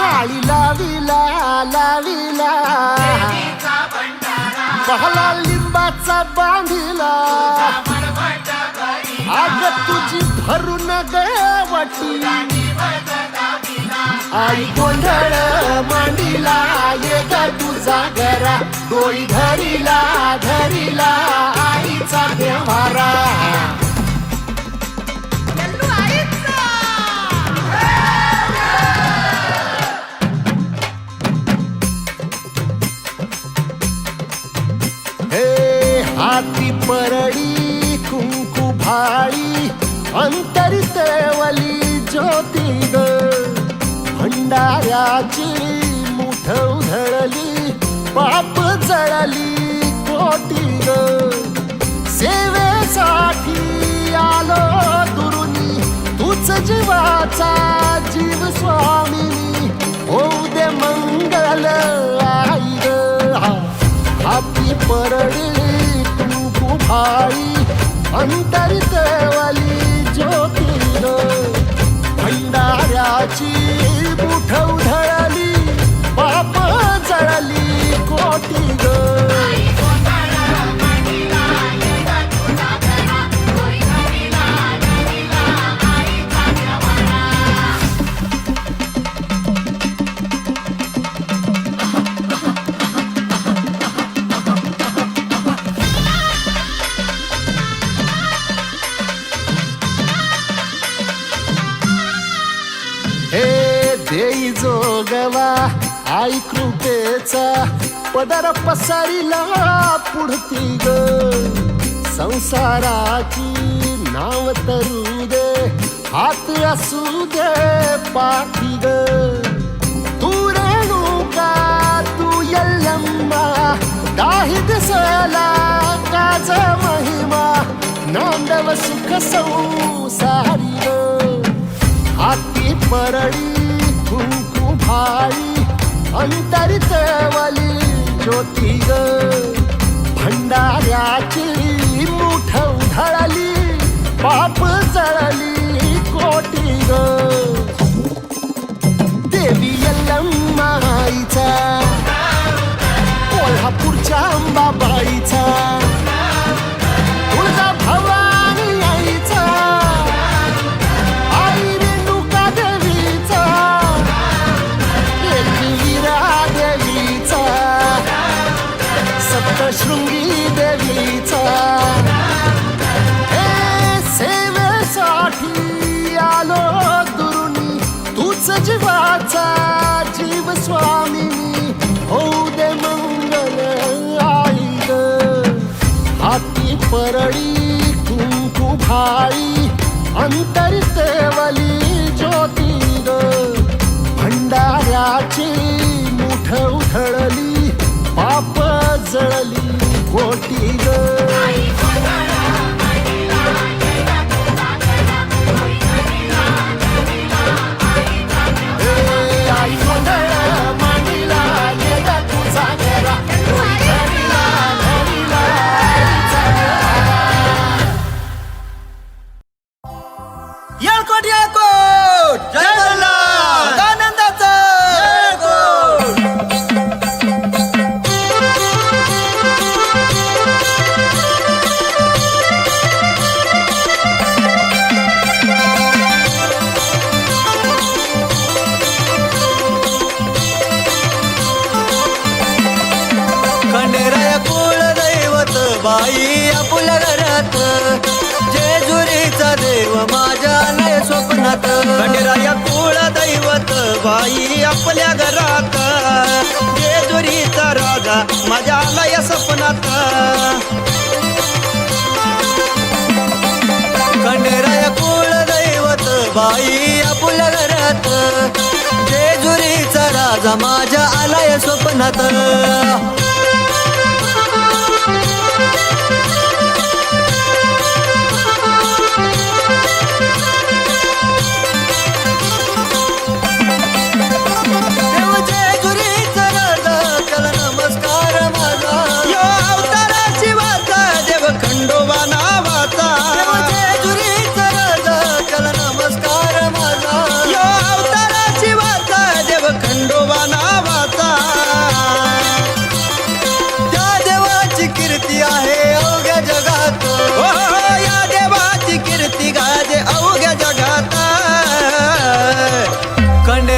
माळी लाविला लाविला बहला लिंबाचा बांधिला आग तुझी भरून गवटी आई गोंधळ मांडीला ये ग तुझा घरा डोळी धरीला धरीला आईचा देवारा हाती परडी कुंकू भाळी अंतरितवली ज्योती ग भंडाऱ्याची मुठ उधळली पाप जळली कोटी ग सेवेसाठी आलो दुरुनी तूच जीवाचा जीव स्वामिनी होऊ दे मंगल आई ग हाती परडी भाई अंतरितवली ज्योती ग भंडाऱ्याची मुठ उधळली पाप जळली कोटी ग देई जोगवा आई कृपेचा पदर पसरिला पुढती ग संसाराची नाव तरू दे हात असू दे पाठी ग तू रेणुका तू यल्लम्मा दाही दिसला काज महिमा नांदव सुख संसारी ग हाती परडी कुंकू भाई अंतरितवली ज्योती ग भंडाऱ्याची मुठ उधळली पाप जळली कोटी ग देवी यल्लम्माईचा कोल्हापूरच्या अंबाबाईचा तुळजा भवानी आईचा शृंगी देवीचा सेवेसाठी आलो दुरुनी तूच जीवाचा जीव स्वामिनी होऊ दे मंगल आई ग हाती परडी कुंकू भाई अंतरितवली ज्योती ग भंडाऱ्याची मुठ उधळली पाप जळली कोटी ग येळकोट येळकोट जय मल्हार आनंदाचा खंडेराया कुलदैवत बाई आपल्या घरात जेजुरीचा देव माझ्या आलाय स्वप्नात खंडेराया कुलदैवत बाई आपल्या घरात जेजुरीचा राजा माझ्या आलाय स्वप्नात खंडेराया कुलदैवत बाई आपल्या घरात जेजुरीचा राजा माझ्या आलाय स्वप्नात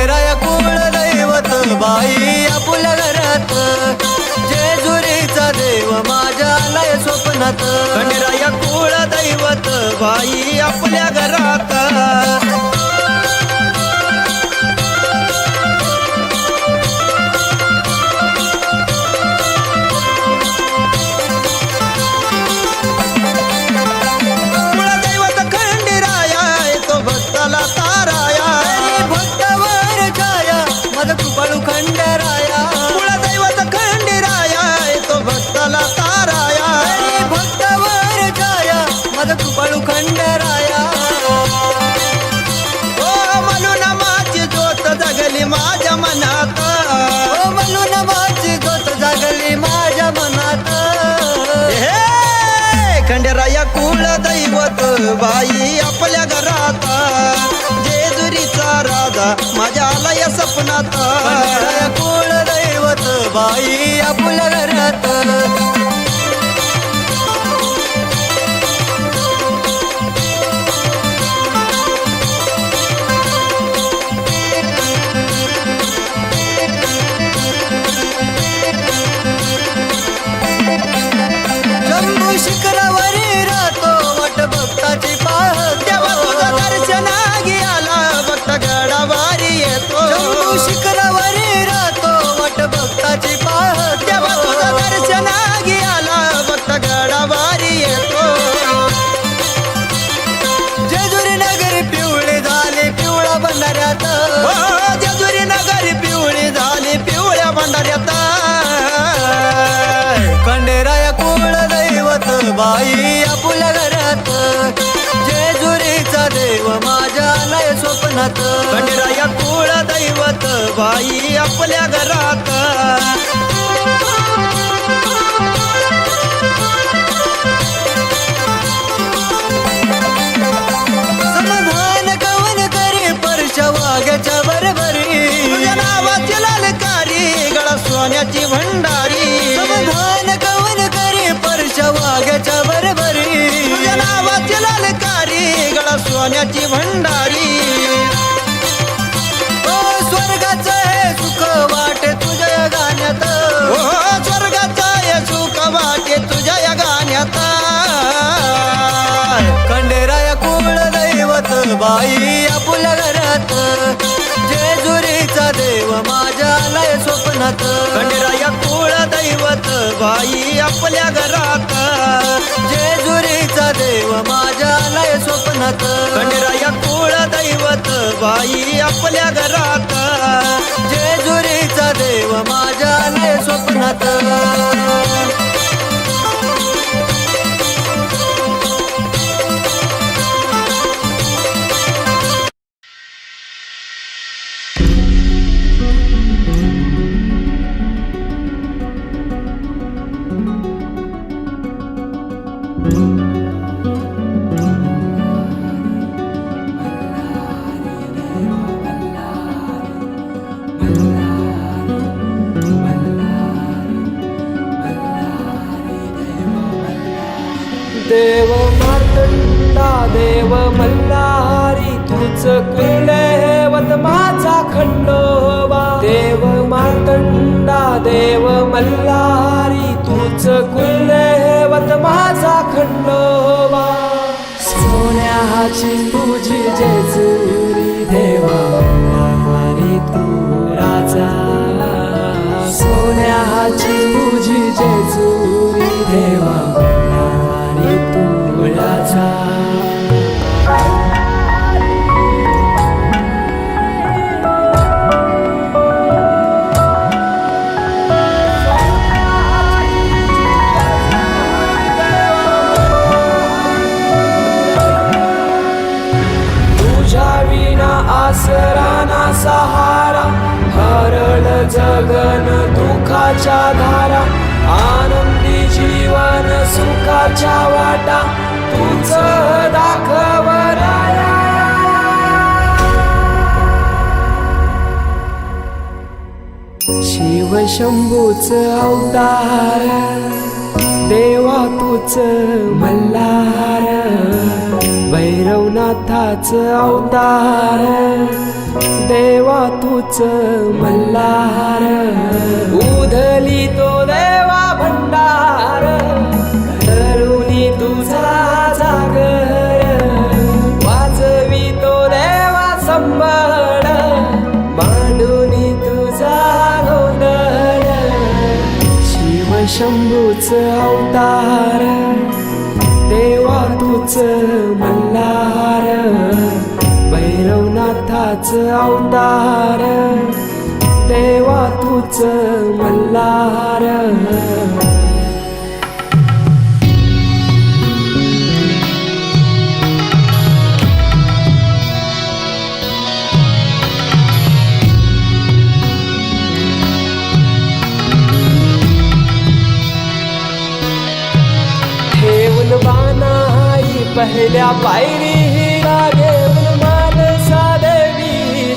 खंडेराया कुळ दैवत बाई आपुल्या घरात जेजुरीचा देव माझ्या आलाय स्वप्नात खंडेराया कुळ दैवत बाई आपल्या घरात कुळदैवत खंडेराया तो भक्ताला ताराया भक्तावर छाया माझा कृपाळू खंडेराया कुळदैवत खंडेराया तो भक्ताला ताराया भक्तावर छाया माझा कृपाळू खंडेराया ओ म्हणून माझी ज्योत जगली माझ्या मनात ओ म्हणून माझी गोत जागली माझ्या मनात हे खंडेराया कुळ दैवत बाई आपल्या घरात जेजुरीचा राजा माझ्या आलाय सपनात खंडेराया कुळ दैवत बाई आपुल्या घरात जम्बू शिखरावरी राहतो वाट भक्ताची पाहत तेव्हा तुझं दर्शनागी आला भक्त गडावारी येतो जम्बू शिखरावरी राहतो वाट भक्ताची पाहत तेव्हा तुझं दर्शनागी आला भक्त गडावारी येतो जेजुरी नगरी पिवळी झाली पिवळा भंडाऱ्यात ओ जेजुरी नगरी पिवळी झाली पिवळ्या भंडाऱ्यात खंडेराया कुळ दैवत बाई आपुल्या घरात जेजुरीचा देव माझ्या आलाय स्वप्नात खंडेराया कुळ दैवत बाई आपल्या घरात समाधान कवन करी परश वाघ्याच्या बरोबरी तुझ्या नावाची ललकारी गळा सोन्याची भंडारी समाधान कवन करी परश वाघ्याच्या बरोबरी तुझ्या नावाची ललकारी गळा सोन्याची भंडारी ओ स्वर्गाचं हे सुख वाटे तुझ्या या गाण्यात ओ स्वर्गाचा हे सुख वाटे तुझ्या या गाण्यात खंडेराया कुळ दैवत बाई आपुल्या घरात जेजुरीचा देव माझ्या आलाय स्वप्नात खंडेराया कुळ दैवत बाई आपल्या घरात जेजुरीचा देव माझ्या आलाय स्वप्नात खंडेराया कुळ दैवत बाई आपल्या घरात जेजुरीचा देव माझ्या आलाय स्वप्नात देव मार्तंडा देव मल्हारी तूच कुलदैवत माझा खंडोबा देव मार्तंडा देव मल्हारी तूच कुलदैवत माझा खंडोबा सोन्याची तुझी जेजुरी देवा मल्हारी तू राजा सोन्याची तुझी जेजुरी देवा मल्हारी तू राजा तुझ्या विना आसरा ना सहारा हरळ जगन दुखाच्या धारा आनंदी जीवन सुखाच्या वाटा तूच दाखव राया शिव शंभूच अवतार देवा तूच मल्हार भैरवनाथाच अवतार देवा तूच मल्हार उधली तो देवा भंडार करुणी तुझा जागर वाजवी तो देवा संबळ मांडुनी तुझा गोंधळ शिव शंभूच अवतार देवा तूच मल्हार भैरवनाथाच अवतार देवा तूच मल्हार ठेवून बाणाई पहिल्या पायरीला घेऊन मानसा देवी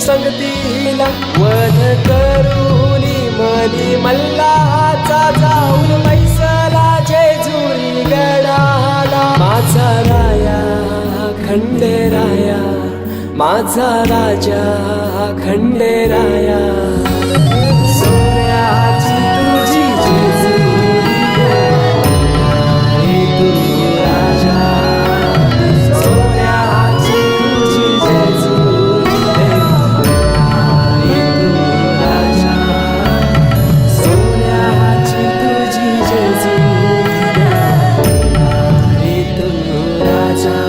संगतीला वध करूनी मनी मल्हाचा जाऊन बैसला जेजुरी गडाला माझा राया खंडेराया माझा राजा खंडेराया सोन्याची तुझी जेजुरी रे तू राजा सोन्याची तुझी जेजुरी रे तू राजा सोन्याची तुझी जेजुरी रे तू राजा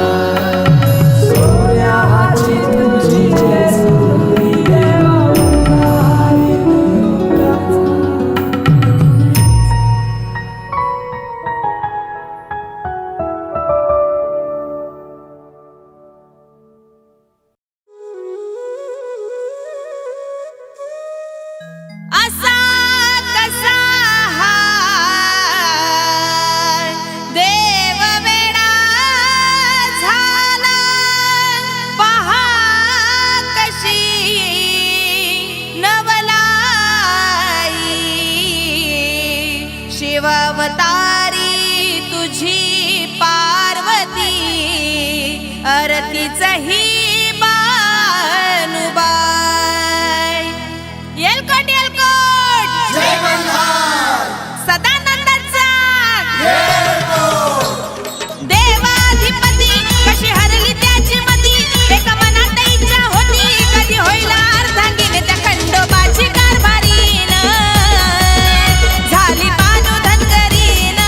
सोन्याची तुझी जेजुरी रे तू राजा असा कसा हा देव वेडा झाला पहा कशी नवलाई शिवावतारी तुझी पार्वती अरतीचही बानुबाई येलकोट येलकोट सदानंदाचा देवाधिपती कशी हरली त्याची मती एका मनात इच्छा होती कधी होईल अर्धांगीन त्या खंडोबाची कारभारीन झाली बाजू धनगरीन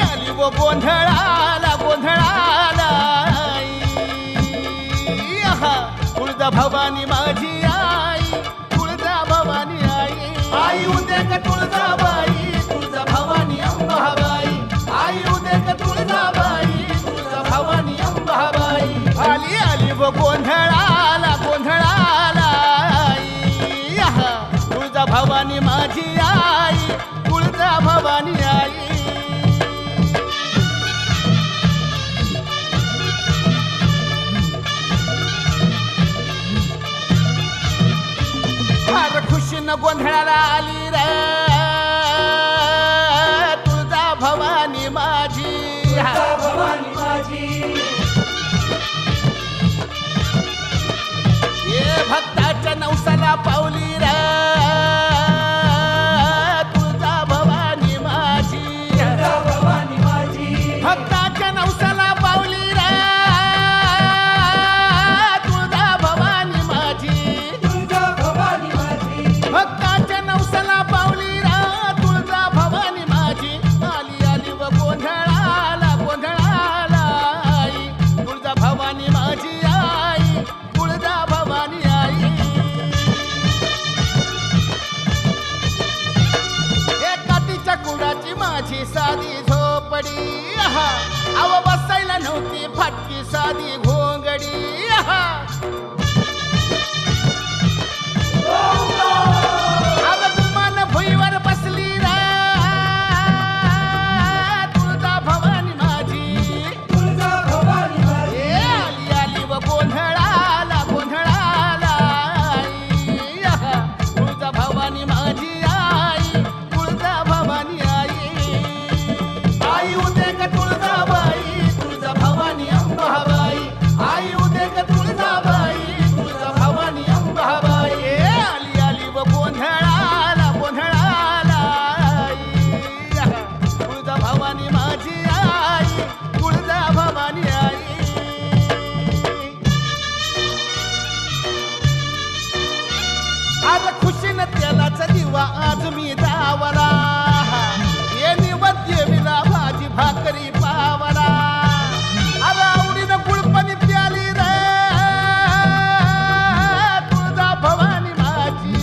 आली व गोंधळाला गोंधळाला आहा, तुळजा भवानी माझी आई, तुळजा भवानी आई, आई उदे ग तुळजाबाई, तुळजा भवानी अंबाबाई, आई उदे ग तुळजाबाई, तुळजा भवानी अंबाबाई. आली आली व गोंधळाला गोंधळाला आई, आहा, तुळजा भवानी माझी आई, तुळजा भवानी आई. फार खुशीनं गोंधळाला आली रे तुळजा भवानी माझी, भवानी माझी ये भक्ताच्या नवसाला पावली रे तुळजा भवानी माझी, भवानी माझी भक्ताच्या नवसाला पावली रे तुळजा भवानी माझी, तुझा भवानी माझी भक्ताच्या नवसाला पावली रा तुळजा भवानी माझी. आली आली व गोंधळाला गोंधळाला आई, तुळजा भवानी माझी आई, तुळजा भवानी आई. एकातीच्या कुडाची माझी साधी झोपडी आहा, अव बसायला नव्हती फाटकी साधी घोंगडी आहा. अगं तुमान भुईवर बसली रा तुळजा भवानी माझी, तुझा भवानी माझी ए आली आली व गोंधळाला गोंधळाला आई, आहा, तुळजा भवानी माझी आई, तुळजा भवानी आई. आई उदे ग तुळजाबाई, तुळजा भवानी अंबाबाई, आई उदे ग तुळजाबाई, तुळजा भवानी अंबाबाई. ए आली आली व गोंधळाला गोंधळाला आई, आहा, तुळजा भवानी माझी आई, तुळजा भवानी आई. आज खुशीनं तेलाचा दिवा आज मी दावला, ये निवद्य विला भाजी भाकरी पावला. आज आवडीनं गुळपणी प्याली रे तुळजा भवानी माझी,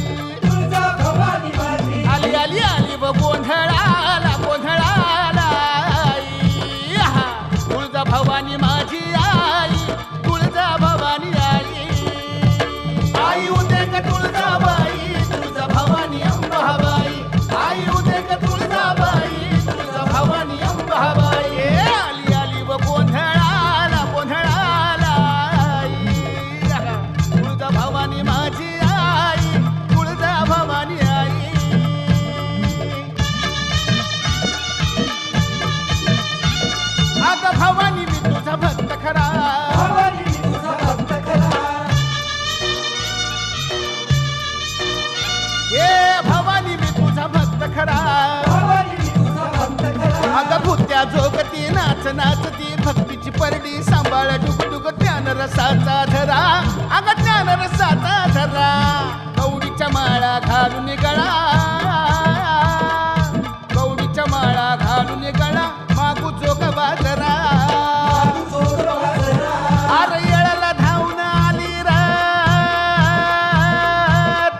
तुझा भवानी माझी आली आली आली व गोंधळाला गोंधळाला आई, आहा, तुळजा भवानी माझी आई, तुळजा भवानी आई. आई उदे ग तुळजाबाई, तुळजा भवानी अंबाबाई, आई उदे ग तुळजाबाई, तुळजा भवानी अंबाबाई. ए आली आली व गोंधळाला गोंधळाला आई, आहा, तुळजा भवानी माझी आई, तुळजा भवानी आई. अगं भवानी मी तुझा भक्त खरा, भवानी मी तुझा भक्त खरा ए भवानी मी तुझा भक्त खरा. भवानी मी तुझा भक्त खरा अगं भूत्या जोगती नाच नाचती भक्तीची परडी सांभाळ डुगडुग ज्ञान रसाचा झरा, अगं ज्ञान रसाचा झरा. कवडीच्या माळा घालून गळा, कवडीच्या माळा घालून गळा, मागू जोग बाजरा. अरे येळाला धावून आली रा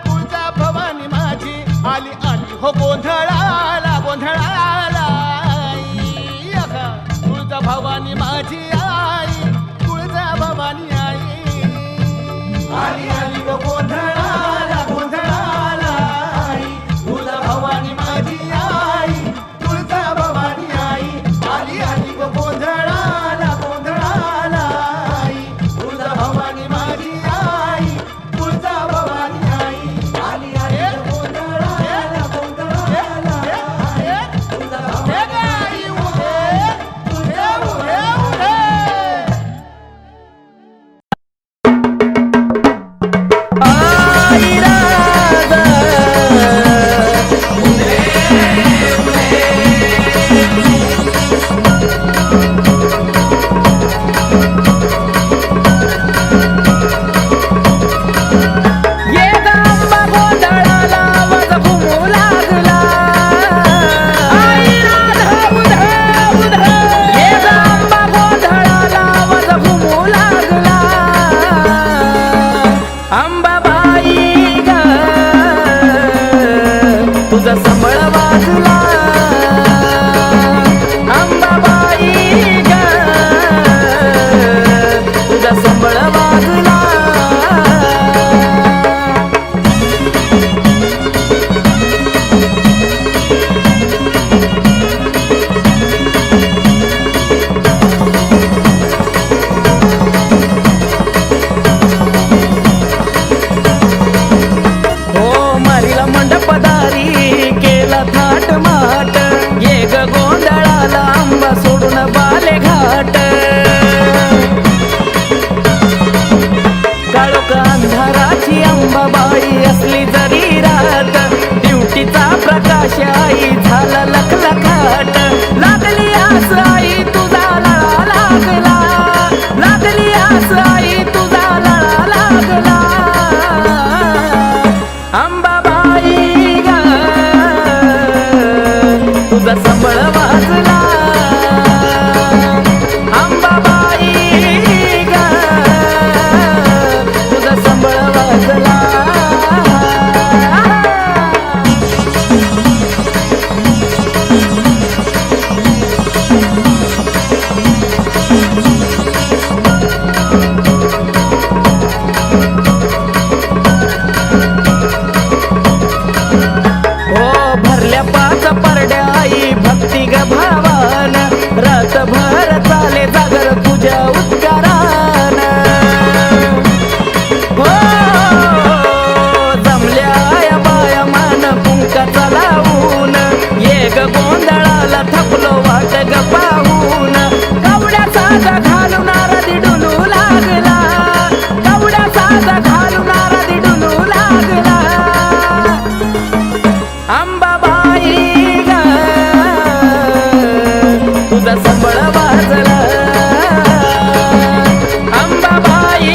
तुळजा भवानी माझी, आली आली हो गोंधळाला गोंधळाला आई, आहा, तुळजा भवानी माझी आई, तुळजा भवानी आई. आली आली व गोंधळाला गोंधळाला आई, तुळजा भवानी माझी आई, तुळजा भवानी आई. आली आली व गोंधळाला गोंधळाला आई, तुळजा भवानी माझी आई, तुळजा भवानी आई. आली आली व गोंधळाला गोंधळाला आई, तुळजा भवानी आई. उदे उदे उदे उदे कशी आई झाला लखलखाट लागली आस आई तुझा लळा लागला लागली आस आई तुझा लळा लागला अंबाबाई ग तुझा संबळ वाजला अंबाबाई ग तुझा संबळ वाजला परड्या आई भक्ती ग भावान रातभर चाले जागर तुझ्या उद्गारान हो जमल्या या बाया मान कुंकाचा लावून ये ग गोंधळाला थकलो वाट ग पाहून कवड्याचा ग घालून आरती डुलू लागला कवड्याचा ग घालून आरती डुलू लागला अंबाबाई तुझा संबळ वाजला अंबाबाई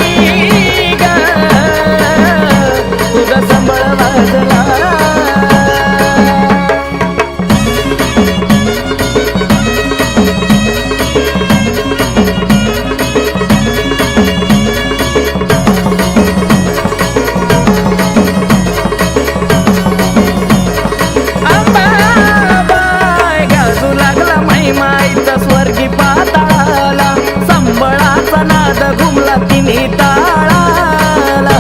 ग तुझा संबळ वाजला स्वर्गी पाताळाला संबळाचा नाद घुमला तिन्ही ताळाला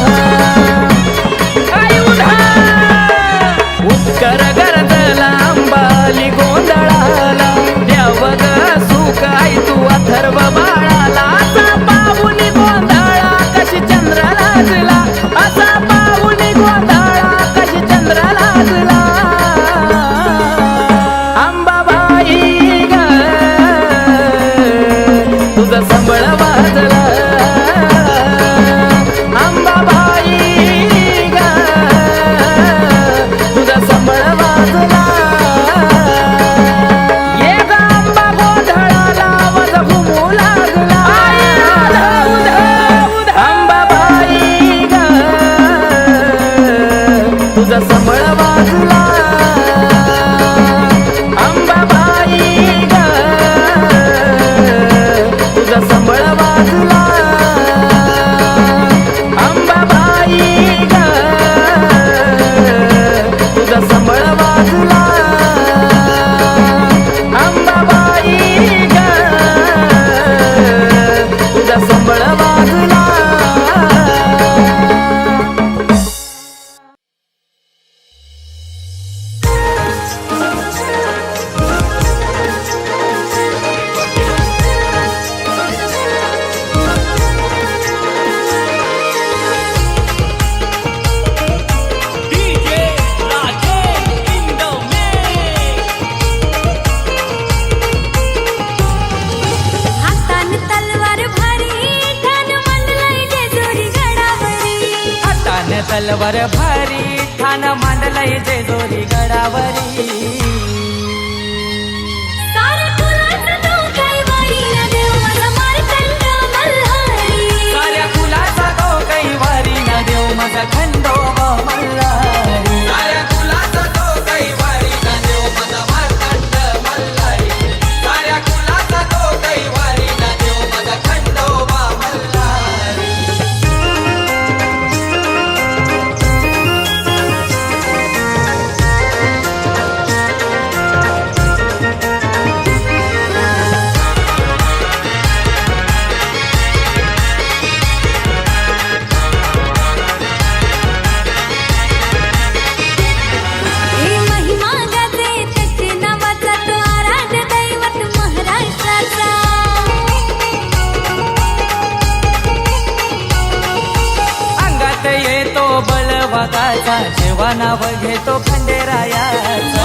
उत्कर गरजला अंबाली गोंधळाला द्यावग सुख आई तू अथर्व बाळाला असा पाहुनी गोंधळा कशी चंद्र लाजला असा पाहुनी गोंधळा कशी चंद्र लाजला अंबाबाई तुझा संबळ वाजला अंबाबाई ग तुझा संबळ वाजला ये ग अंबा गोंधळाला वज घुमू लागला अंबाबाई ग तुझा संबळ वाजला अंबाबाई ग तुझा संबळ वाजला अंबाबाई ग तुझा संबळ वाजला अंबाबाई ग तुझा संबळ वाजला तलवार भारी ठाण मांडलय जेजोरी गडावरी साऱ्या कुलाचा तो कैवारी न देव माझा मार्तंड मल्हारी साऱ्या कुलाचा तो कैवारी न देव माझा खंडोबा मल्हारी साऱ्या कुलाचा तो कैवारी न देव माझा मार्तंड मल्हारी साऱ्या कुलाचा तो कैवारी न देव माझा खंडोबा मल्हारी वाघाचा जेव्हा नाव घेतो खंडेरायाचा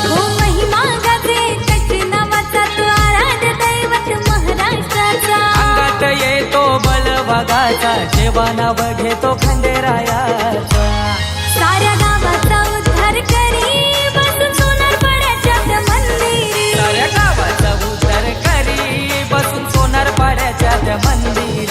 हो महिमा गाजे त्याचे नावाचा तो आराध्य दैवत महाराष्ट्राचा अंगात येतो बळ वाघाचा गावाचा जेव्हा नाव घेतो खंडेरायाचा. साऱ्या गावाचा उद्धार करी बसून सोनार पाड्याच्या त्या मंदिरी. साऱ्या गावाचा उद्धार करी बसून सोनार पाड्याच्या त्या मंदिरी.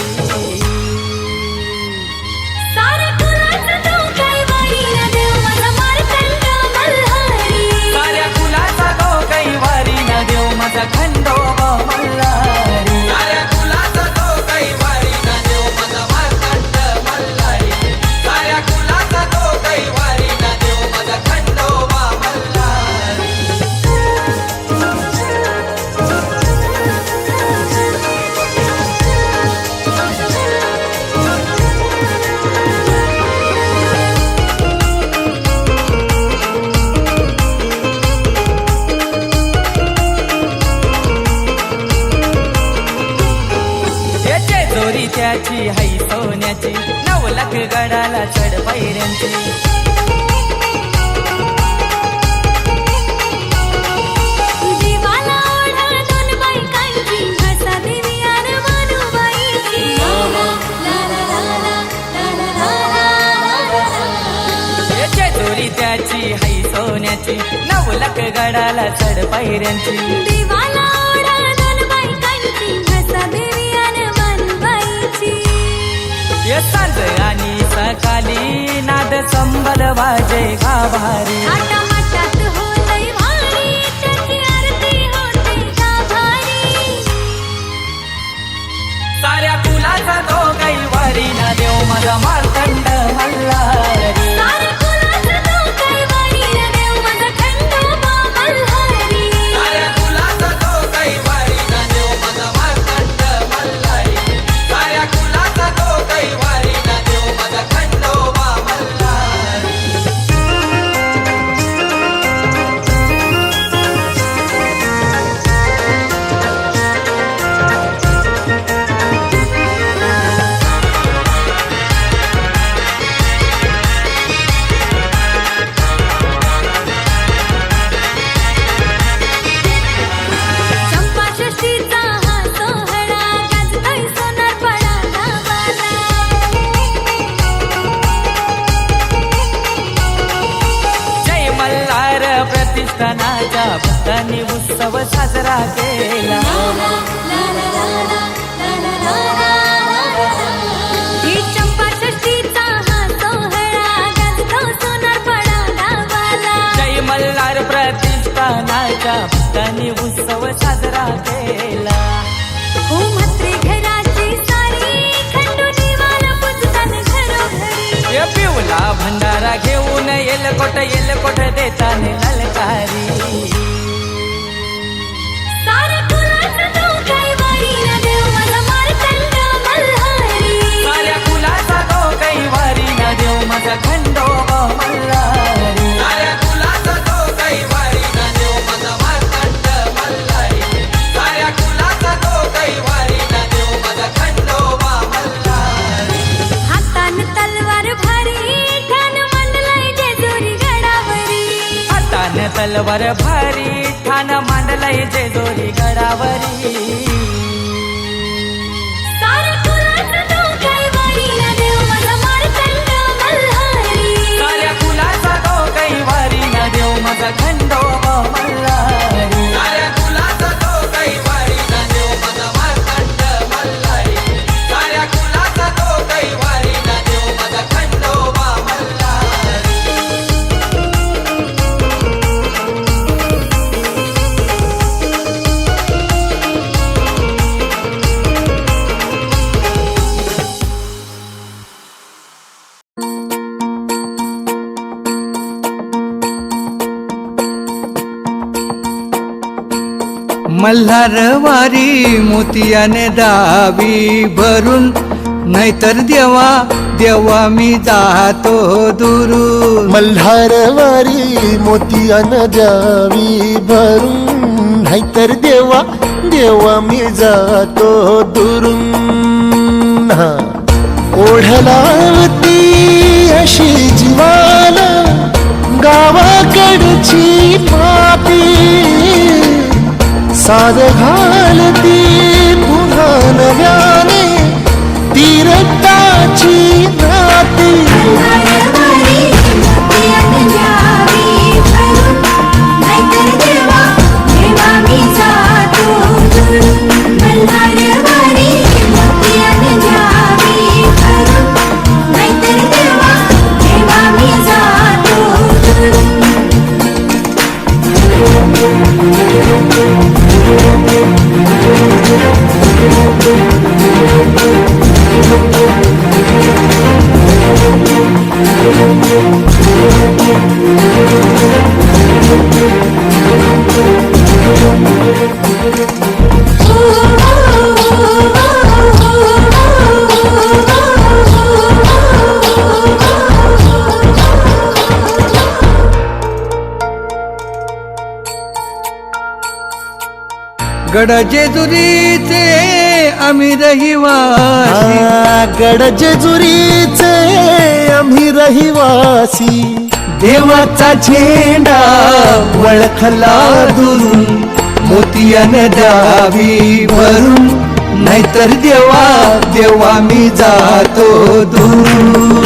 साऱ्या कुलाचा तो कैवारी न देव माझा मार्तंड मल्हारी. साऱ्या कुलाचा तो कैवारी न देव माझा खंडोबा मल्हारी. साऱ्या कुलाचा तो कैवारी न देव माझा मार्तंड मल्हारी. साऱ्या कुलाचा तो कैवारी न देव माझा खंडोबा मल्हारी. याचे जोरी त्याची हाई सोन्याची 9 लाख गडाला चढ पायऱ्यांची. जीवाला ओढा दोन बायकांची भाषा देवी आणि मानुबाईची. ला ला ला ला ला ला ला ला. याचे जोरी त्याची हाई सोन्याची 9 लाख गडाला चढ पायऱ्यांची. देवाला ओढा दोन बायकांची भाषा देवी आणि मानुबाईची. ये सांज आणि सकाळी नाद संबल वाजे गाभारी. थाटामाटात होतंय भारी त्याची आरती होते गाभारी. साऱ्या कुलाचा तो कैवारी ना देव माझा मार्तंड मल्हारी. साऱ्या कुलाचा तो कैवारी न देव माझा खंडोबा मल्हारी. साऱ्या कुलाचा तो कैवारी ना देव माझा मार्तंड मल्हारी. साऱ्या कुलाचा तो कैवारी ना देव माझा खंडोबा मल्हारी. चंपाषष्ठीचा हा सोहळा गाजतोय सोनारपाडा गावाला. जय मल्हार प्रतिष्ठानाच्या भक्तांनी उत्सव साजरा केला. ही चंपाषष्ठीचा हा सोहळा गाजतो सोनारपाडा गावाला. जय मल्हार प्रतिष्ठानाच्या भक्तांनी उत्सव साजरा केला. हो म्हात्रे घराची सारी खंडोनी वाला पुजतान घरोघरी. ये पिवला भंडारा घेऊन येलकोट देताने ललकारी. साऱ्या कुलाचा तो कैवारी न देव माझा मार्तंड मल्हारी. साऱ्या कुलाचा तो कैवारी ना देव माझा खंडोबा मल्हारी. साऱ्या कुलाचा तो कैवारी ना देव माझा मार्तंड मल्हारी. साऱ्या कुलाचा तो कैवारी ना देव माझा खंडोबा मल्हारी. हातान तलवार भारी ठाण मांडलंय जेजुरी गडावरी. हाताने तलवार भारी ठाण मांडलंय जेजुरी गडावरी. साऱ्या कुलाचा तो कैवारी न देव माझा मार्तंड मल्हारी. साऱ्या कुलाचा तो कैवारी ना देव माझा खंडोबा मल्हारी. साऱ्या कुलाचा तो कैवारी ना देव माझा मार्तंड मल्हारी. साऱ्या कुलाचा तो कैवारी ना देव माझा खंडोबा मल्हारी. मल्हारवारी मोतियाने दावी भरून, नाहीतर देवा देवा मी जातो दुरून. मल्हारवारी मोतियान द्यावी भरून, नाहीतर देवा देवा मी जातो दुरून. ओढलावती अशी जीवाला गावाकडची पापी, साध घालती पुन्हा नव्याने तीरता माती मल्हारवाडी मोतियाने द्यावी भरून, नाहीतर देवा देवा मी जातो दुरून. मल्हारवाडी मोतियाने द्यावी भरून, नाहीतर देवा देवा मी जातो दुरून. गड जेजुरीचे आम्ही रहिवासी, गड जेजुरीचे आम्ही रहिवासी देवाचा झेंडा वळखला दुरून, मोतियाने द्यावी भरून, नाहीतर देवा देवा मी जातो दूर.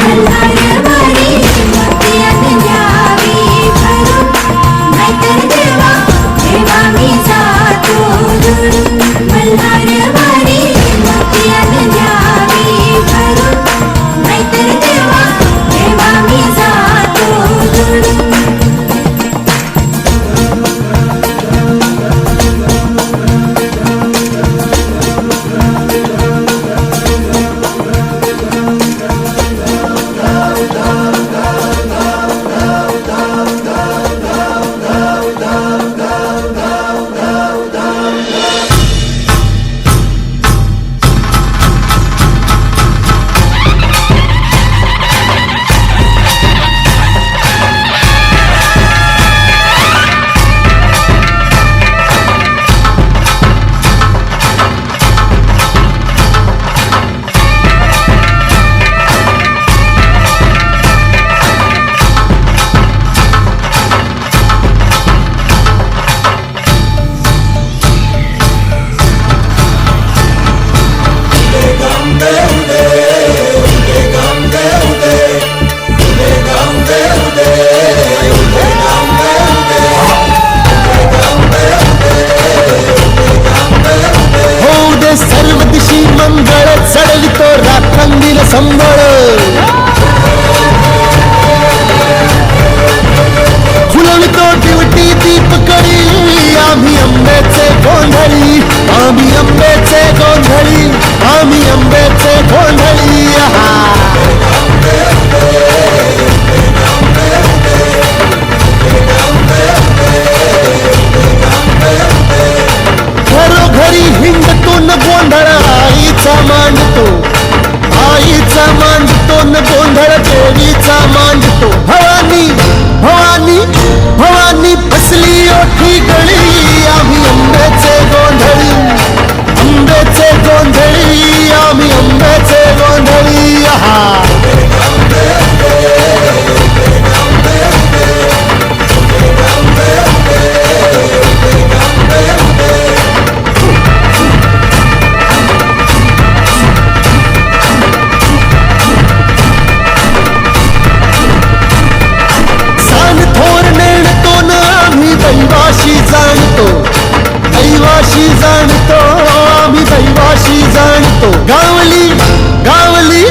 मल्हारवाडी मोतियाने द्यावी भरून, नाहीतर देवा देवा मी जातो दुरून. मल्हारवाडी मोतियाने द्यावी भरून, नाहीतर देवा देवा मी जातो दुरून. होऊ दे सर्व दिशी मंगळ चढवितो राखंदील संबळ फुलवितो दिवटी दीपकळी आम्ही अंबेचे गोंधळी आम्ही अंबेचे गोंधळी आम्ही अंबेचे गोंधळी आहा. घरोघरी हिंडतो न गोंधळ आईचा मांडतो आईचा मांडतो न गोंधळ देवीचा मांडतो. भवानी भवानी भवानी फसली ओठी गळी आम्ही अंबेचे गोंधळी अंबेचे गोंधळी आम्ही अंबेचे गोंधळी आहा. सान थोर नेणतो न आम्ही दैवाशी जाणतो दैवाशी जाणतो आम्ही दैवाशी जाणतो. गावली गावली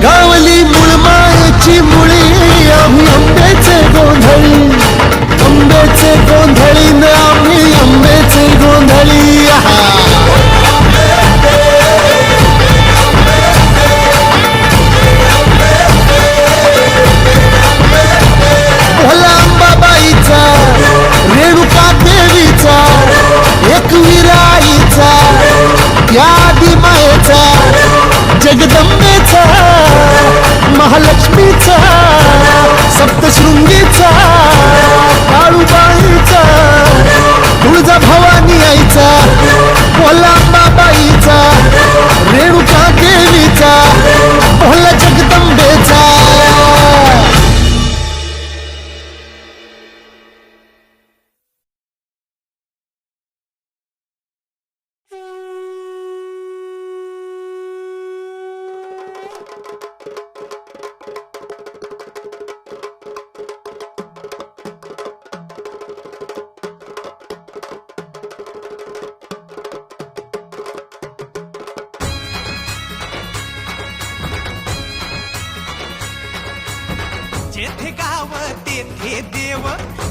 गावली मुळमायेची मुळी आम्ही अंबेचे गोंधळी अंबेचे गोंधळी न आम्ही अंबेचे गोंधळी आहा. भोला अंबाबाईचा रेणुका देवीचा एकविराईचा यादी मायेचा जगदंबेचा महालक्ष्मीचा सप्तशृंगीचा काळूबाईचा तुळजा भवानी आईचा भोला अंबाबाईचा रेणुका देवीचा भोला जगदंबेचा.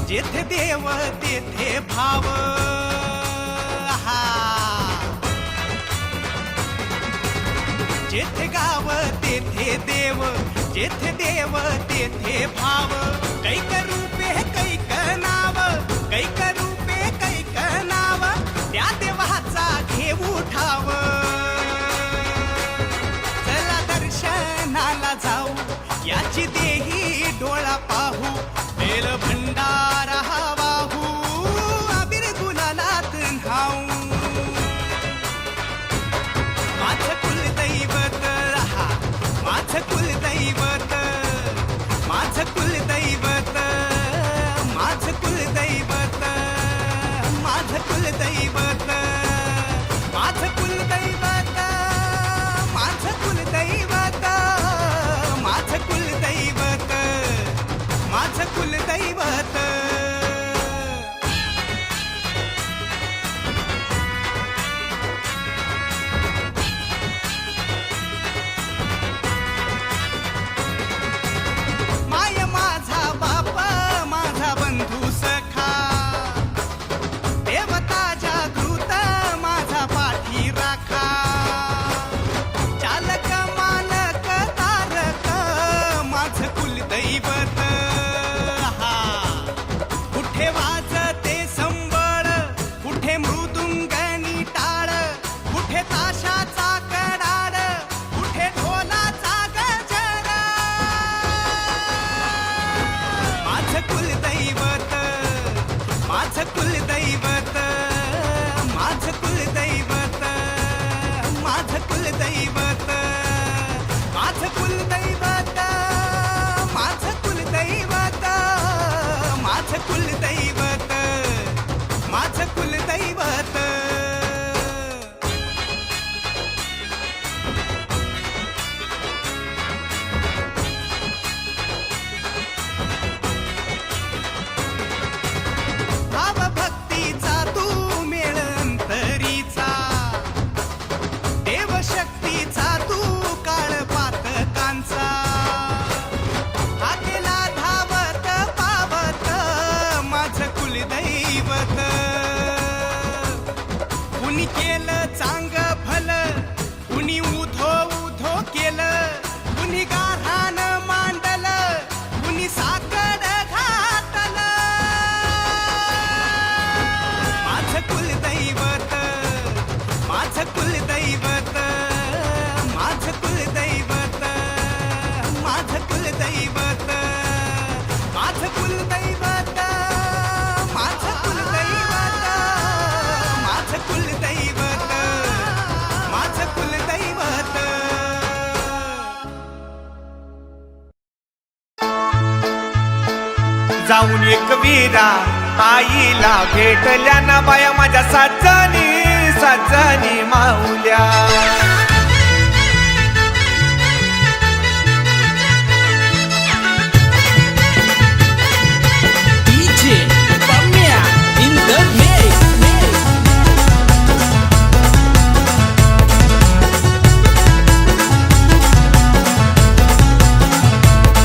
जेथे देव तेथे भाव हा जेथे गाव तेथे देव जेथे देव तेथे भाव कैक रूपे कैक नाव कैक रूपे कैक नाव त्या देवाचा घेऊ ठाव चला दर्शनाला जाऊ याची देही डोळा पाहू बेल भंडारा वाहू अबीर गुलालात न्हाऊ माझं कुलदैवत हा माझं कुलदैवत माझं कुलदैवत माझं कुलदैवत माझं कुलदैवत माझं कुलदैवत माझं कुलदैवत माझं कुलदैवत माझं कुलदैवत माय माझा बाप माझा बंधू सखा देवता जागृत माझा पाठी राखा चालक मालक तारक माझं कुलदैवत हा कुठे वाजते संबळ कुठे मृदुंगणी टाळ कुठे ताशाचा कडाड कुठे ढोलाचा गजर माझं कुलदैवत माझं कुलदैवत माझं कुलदैवत माझं कुलदैवत माझं कुलदैवत माझं कुलदैवत माझं कुलदैवत माझं कुलदैवत भाव भक्तीचा तू मेळ अंतरीचा देवशक्तीचा तू काळ पातकांचा हाकेला धावत पावत माझं कुलदैवत कुणी केलं चांग भल कुणी उधो उधो केलं कुणी गाढान मांडलं कुणी साकड घातलं माझं कुलदैवत माझं कुलदैवत माझं कुलदैवत माझं कुलदैवत माझं कुलदैवत माझं कुलदैवत माझं कुलदैवत माझं कुलदैवत जाऊन एक वीरा आईला भेटल्या ना बाया माझ्या साजनी साजनी माऊल्या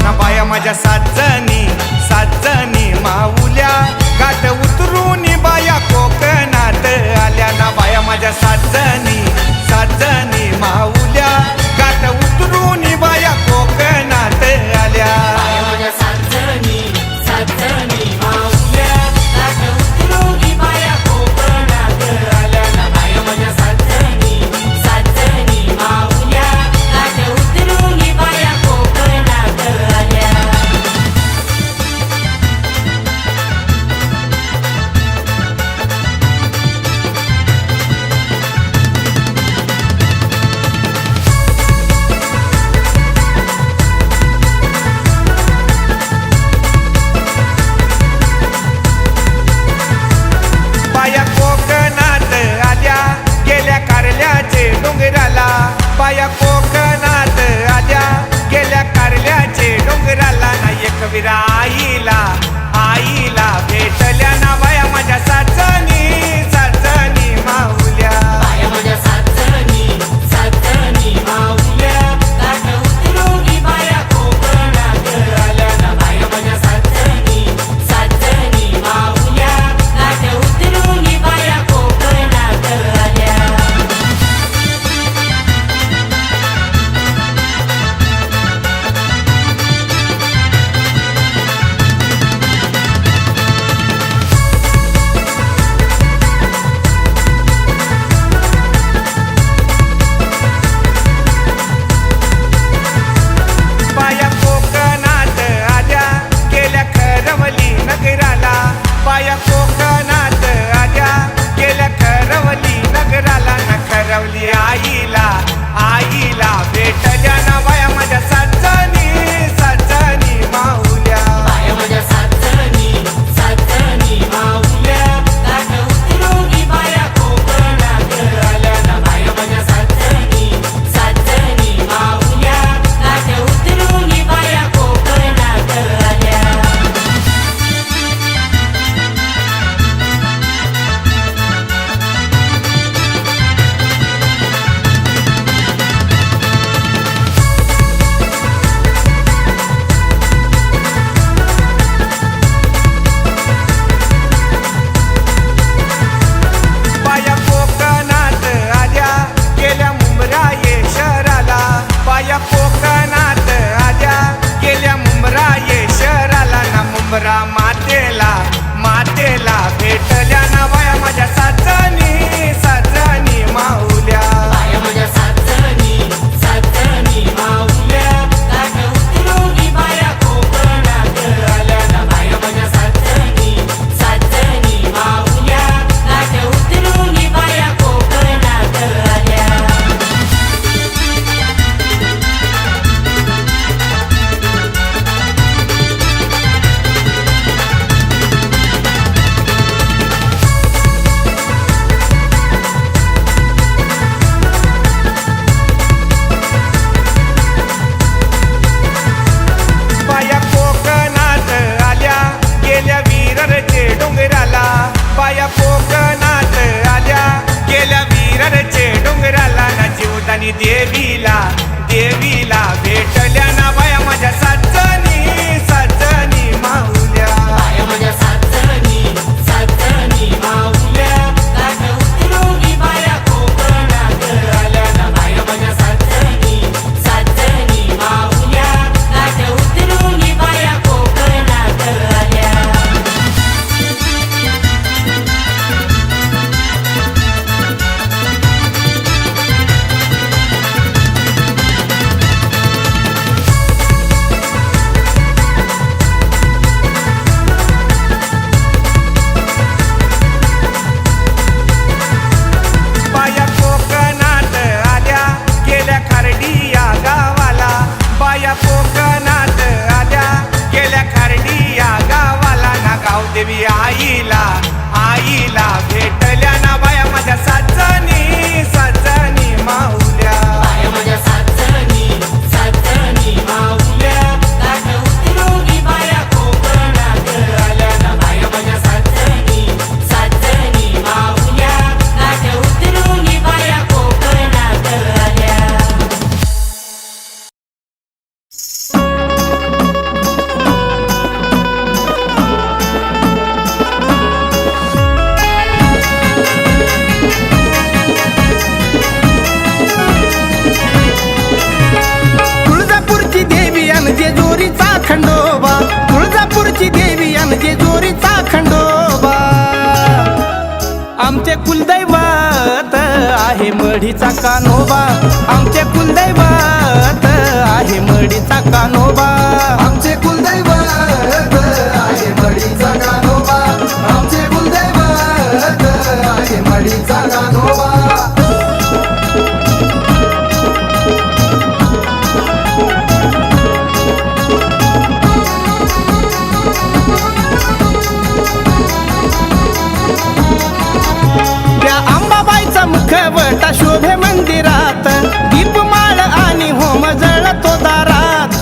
ना बाया माझ्या साजनी साजनी माऊल्या गाठ उतरून बाया कोकणात आल्या ना बाया माझ्या साजनी साजनी आमचे कुलदैवत आहे मढीचा कान्होबा, आमचे कुलदैवत आहे मढीचा कान्होबा. आमचे कुलदैवत आहे मढीचा कान्होबा, आमचे कुलदैवत आहे मढीचा कान्होबा. त्या अंबाबाईचा मुखवटा शोभे मंदिरात, दीपमाळ आणि होम जळतो दारात.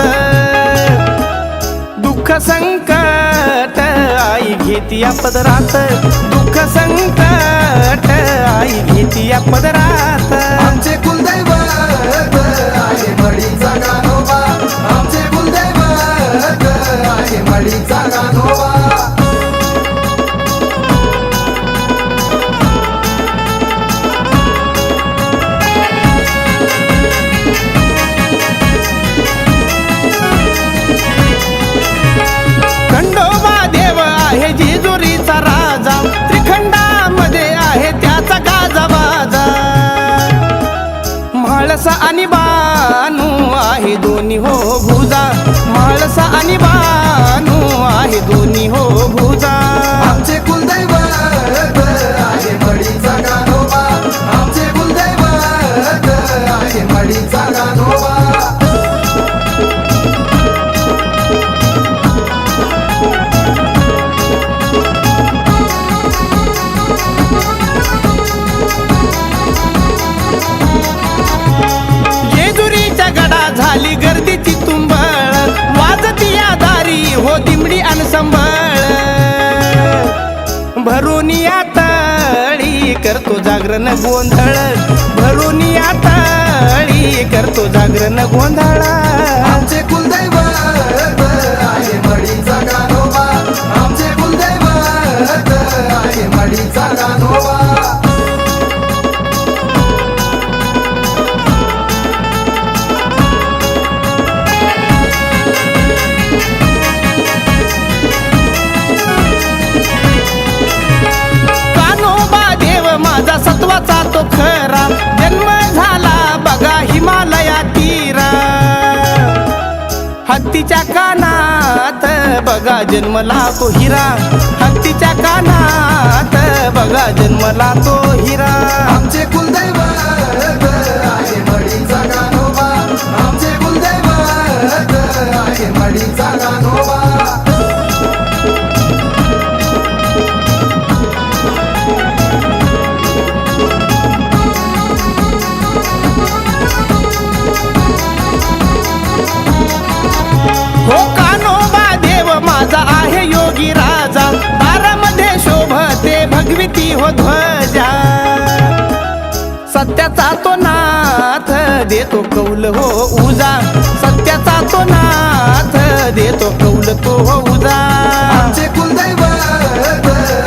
दुःख संकट आई घेती या पदरात, दुःख संकट आई घेती या पदरात. आमचे कुलदैवत आहे मढीचा कान्होबा, आमचे कुलदैवत आहे मढीचा कान्होबा. खंडोबा देव आहे जेजुरीचा राजा, त्रिखंडामध्ये आहे त्याचा गाजाबाजा. म्हाळसा आणि बानू आहे दोन्ही हो भुजा, म्हाळसा आणि बानू आहे दोन्ही हो भुजा. आमचे कुलदैवत आहे मढीचा कान्होबा, आमचे कुलदैवत आहे मढीचा कान्होबा. जेजुरीच्या गडा झाली गर्दीची तुंबळ, वाजती या दारी हो दिमडी अन संबळ. भरून या तळी करतो जागरण गोंधळ, भरून या तळी करतो जागरण गोंधळ. आमचे कुलदैवत आहे मढीचा कान्होबा, आमचे कुलदैवत आहे मढीचा कान्होबा. कान्होबा देव माझा सत्वाचा तो खरा, जन्म झाला बघा हिमालया तीरा. हत्तीच्या कानात बघा जन्मला तो हिरा, हत्तीच्या कानात बघा जन्मला तो हिरा. आमचे कुलदैवत आहे मढीचा कान्होबा, आमचे कुलदैवत आहे मढीचा कान्होबा. हो कान्होबा देव माझा आहे योगी राजा, दारामध्ये शोभते भगविती हो ध्वजा. सत्याचा तो नाथ देतो कौल हो उजा, सत्याचा तो नाथ देतो कौल तो हो उजा. आमचे कुलदैवत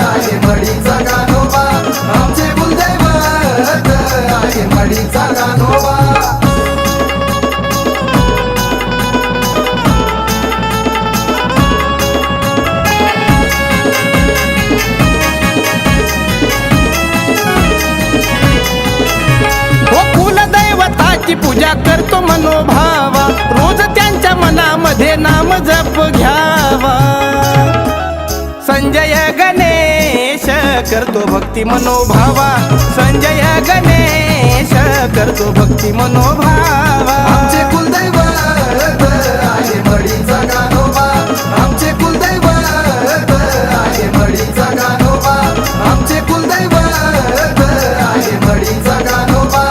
आहे मढीचा कान्होबा, आमचे कुलदैवत आहे मढीचा कान्होबा. हो कुलदैवताची पूजा करतो मनोभावा, रोज त्यांच्या मनामध्ये नाम जप घ्यावा. संजय गणेश करतो भक्ती मनोभावा, संजय गणेश करतो भक्ती मनोभावा. आमचे कुलदैवत आहे मढीचा कान्होबा, आमचे कुलदैवत आहे मढीचा कान्होबा, आमचे कुलदैवत आहे मढीचा कान्होबा,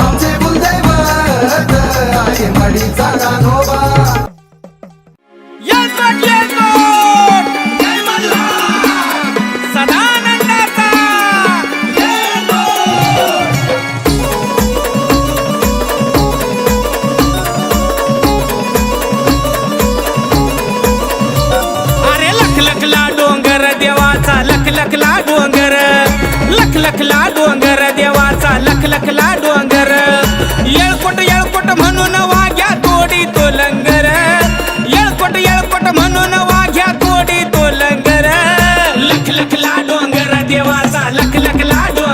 आमचे कुलदैवत आहे मढीचा कान्होबा. सदानंदाचा अरे लख लखला डोंगर देवाचा, लख लखला डोंगर, लख लखला डोंगर देवाचा, लख लखला डोंगर. येळकोट येळकोट म्हणून वाघ्या तोडी तो लंगर, येळकोट येळकोट म्हणून वाघ्या तोडी तो लंगर. लख लखला डोंगर देवाचा, लख लखला डोंगर.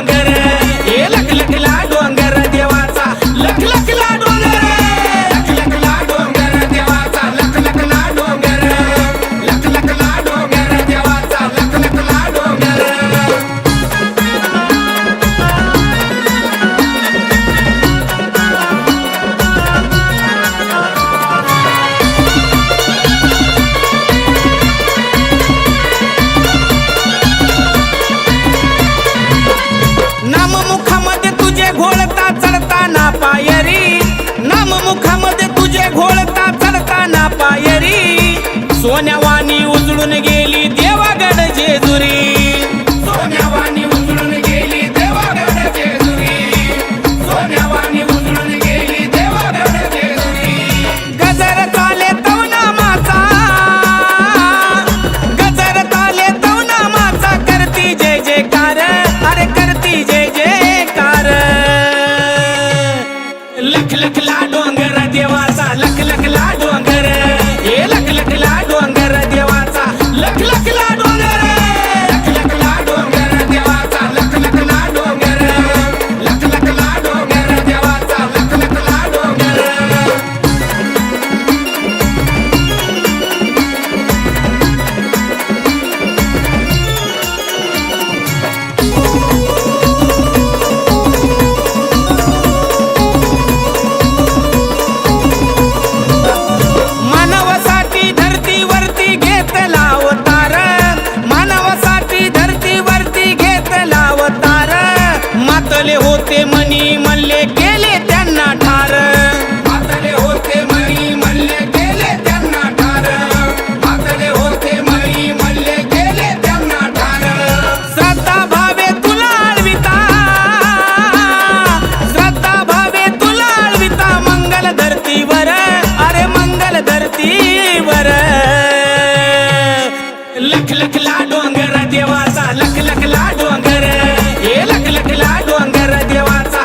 सोन्यावानी उजळून गेली देवागड जेजुरी सोन्यावानी उजळून गेली देवागड जेजुरी सोन्यावानी उजळून गेली देवागड जेजुरी गजर चाले तवनामाचा गजर चाले तवनामाचा करती जय जयकार अरे करती जय जयकार लख लख ला डोंगर देवाचा लख लख ला डोंगर हे लख लख ला डोंगर देवाचा लख लख ला डोंगर लख लख ला डोंगर देवाचा लख लख ला डोंगर लख लख ला डोंगर देवाचा लख लख ला डोंगर मानवासाठी धरतीवरती घेतला अवतार मानवासाठी धरतीवरती घेतला अवतार मातले होते मनी मल्ले केले त्यांना ठार मातले होते मनी मल्ले केले त्यांना ठार मातले होते मनी मल्ले केले त्यांना ठार श्रद्धा भावे तुला आळविता श्रद्धा भावे तुला आळविता मंगल धरतीवर अरे मंगल धरतीवर लख लख ला डोंगर देवाचा लख लख ला डोंगर हे लख लख ला डोंगर देवाचा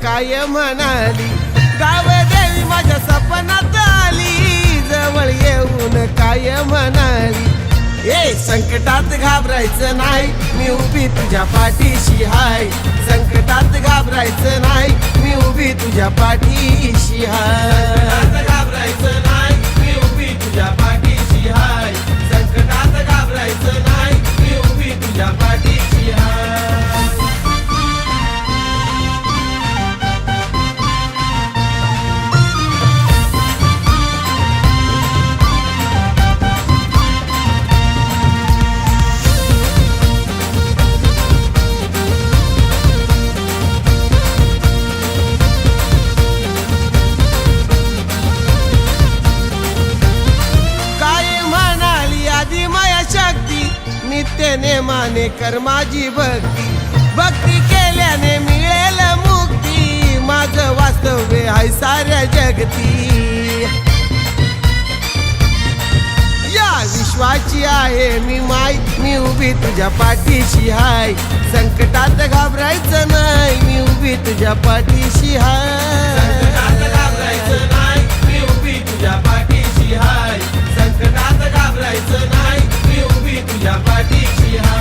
काय म्हणाली, गाव देवी माझ्या सपनात आली, जवळ येऊन काय म्हणाली, ए संकटात घाबरायचं नाही, मी उभी तुझ्या पाठीशी हाय, संकटात घाबरायचं नाही, मी उभी तुझ्या पाठीशी हाय, घाबरायचं नाही, मी उभी तुझ्या पाठीशी हाय, संकटात घाबरायचं नाही, मी उभी तुझ्या पाठीशी हाय. नित्य नेमाने कर माझी भक्ती, भक्ती केल्याने मिळेल मुक्ती, माझं वास्तव्य आहे साऱ्या जगती, या विश्वाची आहे मी माय, मी उभी तुझ्या पाठीशी हाय, संकटात घाबरायचं नाही, मी उभी तुझ्या पाठीशी हाय, घाबरायचं नाही, मी उभी तुझ्या पाठीशी हाय, संकटात घाबरायचं नाही, मी उभी तुझ्या पाठीशी हाय.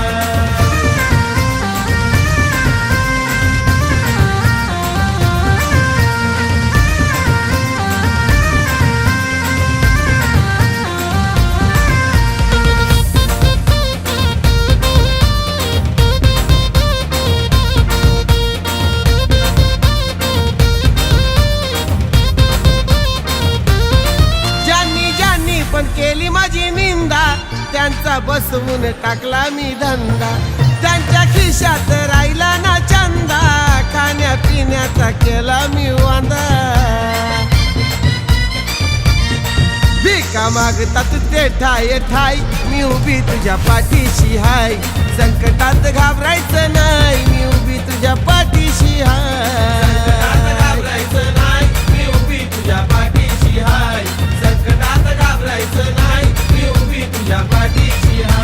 पण केली माझी निंदा, त्यांचा बसवून टाकला मी धंदा, त्यांच्या खिशात राहिला ना चंदा, खाण्यापिण्याचा केला मी वांदा, भिका मागतात ते ठाय ठाय, मी उभी तुझ्या पाठीशी हाय, संकटात घाबरायचं नाही, मी उभी तुझ्या पाठीशी हाय, घाबरायचं नाही, मी उभी तुझ्या पाठीशी हाय, संकटात घाबरायचं नाही, मी उभी तुझ्या पाठीशी हाय.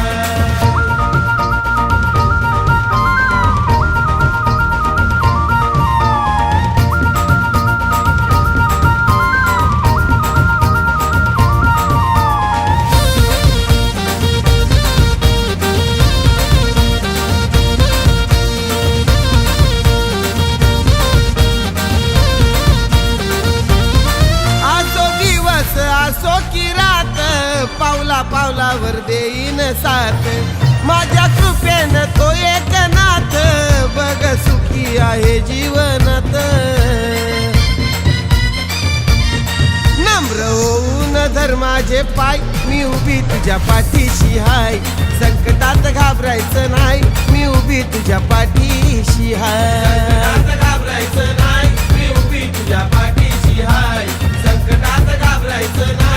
असो की रात, पावला पावलावर देईन साथ, माझ्या कृपेनं तो एकनाथ, बघ सुखी आहे जीवनात, नम्र होऊन धर माझे पाय, मी उभी तुझ्या पाठीशी हाय, संकटात घाबरायचं नाही, मी उभी तुझ्या पाठीशी हाय, घाबरायचं नाही, मी उभी तुझ्या पाठीशी हाय, संकटात घाबरायचं नाही.